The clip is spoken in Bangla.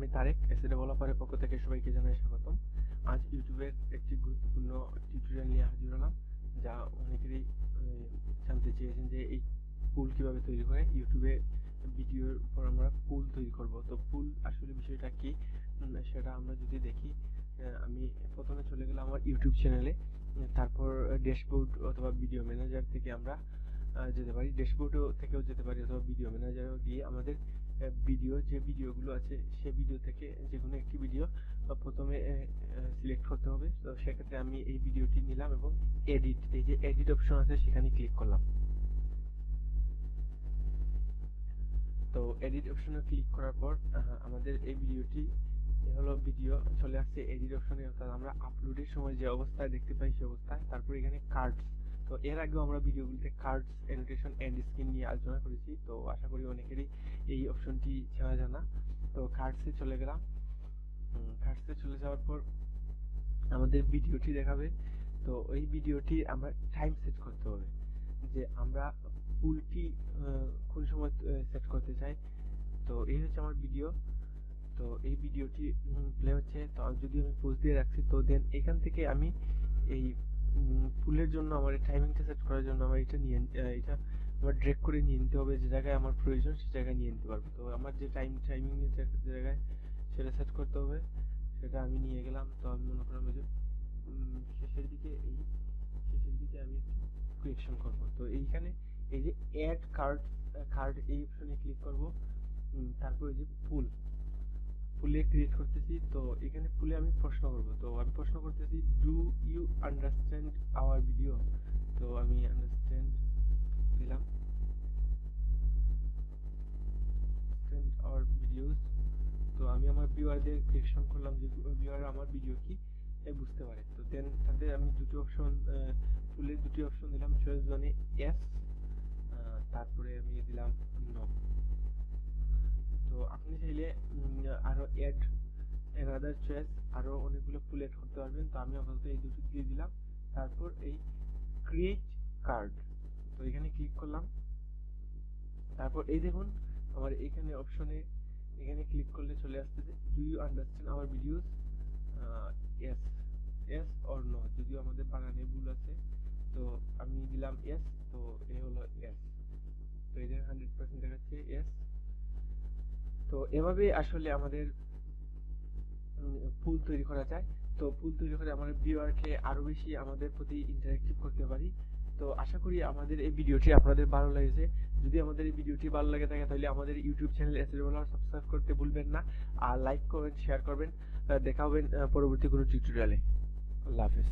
আমি তারেক, এসএ ডেভেলপারের পক্ষ থেকে সবাইকে জানাই স্বাগতম। আজ ইউটিউবের একটি গুরুত্বপূর্ণ টিউটোরিয়াল নিয়ে হাজির হলাম, যা অনেকেরই জানতে চেয়েছেন যে এই পুল কিভাবে তৈরি করে। ইউটিউবে ভিডিওর উপর আমরা পুল তৈরি করব। তো পুল আসলে বিষয়টা কি সেটা আমরা যদি দেখি, আমি প্রথমে চলে গেলাম আমার ইউটিউব চ্যানেলে, তারপর ড্যাশবোর্ড অথবা ভিডিও ম্যানেজার থেকে আমরা যেতে পারি, ড্যাশবোর্ডও থেকেও যেতে পারি, অথবা ভিডিও ম্যানেজারেও গিয়ে আমাদের যে ভিডিওগুলো আছে সেই ভিডিও থেকে যে কোনো একটি ভিডিও প্রথমে সিলেক্ট করতে হবে। তো সেক্ষেত্রে আমি এই ভিডিওটি নিলাম এবং এই যে এডিট অপশন আছে সেখানে ক্লিক করলাম। তো এডিট অপশনে ক্লিক করার পর আমাদের এই ভিডিওটি হলো ভিডিও চলে আসছে এডিট অপশনে, অর্থাৎ আমরা আপলোডের সময় যে অবস্থায় দেখতে পাই সেই অবস্থায়। তারপর এখানে কার্ডস, তো এর আগেও আমরা ভিডিওগুলোতে কার্ডস, অ্যানোটেশন এন্ড স্ক্রিন নিয়ে আলোচনা করেছি, তো আশা করি অনেকেরই এই অপশনটি চেনা জানা। তো কার্ডসে চলে গেলাম। কার্ডসে চলে যাওয়ার পর আমাদের ভিডিওটি দেখাবে। তো ওই ভিডিওটি আমরা টাইম সেট করতে হবে, যে আমরা পুলটি কোন সময় সেট করতে চাই। তো এই হচ্ছে আমার ভিডিও। তো এই ভিডিওটি প্লে হচ্ছে। তো যদি আমি পোজ দিয়ে রাখছি, তো দেন এখান থেকে আমি এই পুলের জন্য আমার টাইমিংটা সেট করার জন্য আমার এটা আমার ড্র্যাগ করে নিয়ে নিতে হবে। যে জায়গায় আমার প্রয়োজন সে জায়গায় নিয়ে নিতে পারবো। তো আমার যে টাইমিং যে জায়গায় সেটা সেট করতে হবে, সেটা আমি নিয়ে গেলাম। তো আমি মনে করলাম যে শেষের দিকে আমি একটি ক্রিয়েশন করব। তো এইখানে এই যে অ্যাড কার্ড এই অপশনে ক্লিক করব। তারপরে যে পুলে ক্রিয়েট করতেছি। তো এখানে পুলে আমি প্রশ্ন করব। তো আমি প্রশ্ন করতেছি, do you understand our video. তো আমি আন্ডারস্ট্যান্ড দিলাম, আওয়ার ভিডিওস। তো আমি আমার ভিউয়ারদের কোয়েশ্চন করলাম যে ভিউয়ার আমার ভিডিও কি বুঝতে পারে। তো দেন তাদের আমি ফুলের দুটি অপশন দিলাম, চয়েস ওয়ানে ইয়েস, তারপরে আমি দিলাম নো। তো আপনি চাইলে আরো অ্যাড অ্যানাদার চয়েস, আরো অনেকগুলো ফুল অ্যাড করতে পারবেন। তো আমি আপাতত এই দুটো দিয়ে দিলাম। তারপর এই ক্রিয়েট কার্ড, তো এখানে ক্লিক করলাম। তারপর এই দেখুন আমার এখানে অপশনে এখানে ক্লিক করলে চলে আসতেছে, do you understand our videos, yes or no. যদিও আমাদের বানানে ভুল আছে, তো আমি দিলাম ইয়েস। তো এই হলো ইয়েস। তো এই যে 100% দেখাচ্ছে ইয়েস। তো এভাবে আসলে আমাদের পুল তৈরি করা যায়। তো পুল তৈরি করে আমাদের ভিউয়ারকে আরো বেশি আমাদের প্রতি ইন্টারেক্টিভ করতে পারি। তো আশা করি আমাদের এই ভিডিওটি আপনাদের ভালো লেগেছে। যদি আমাদের এই ভিডিওটি ভালো লাগে থাকে তাহলে আমাদের YouTube channel SA developer subscribe করতে ভুলবেন না, আর লাইক করবেন, শেয়ার করবেন। দেখা হবে পরবর্তী কোনো টিউটোরিয়ালে। আল্লাহ হাফেজ।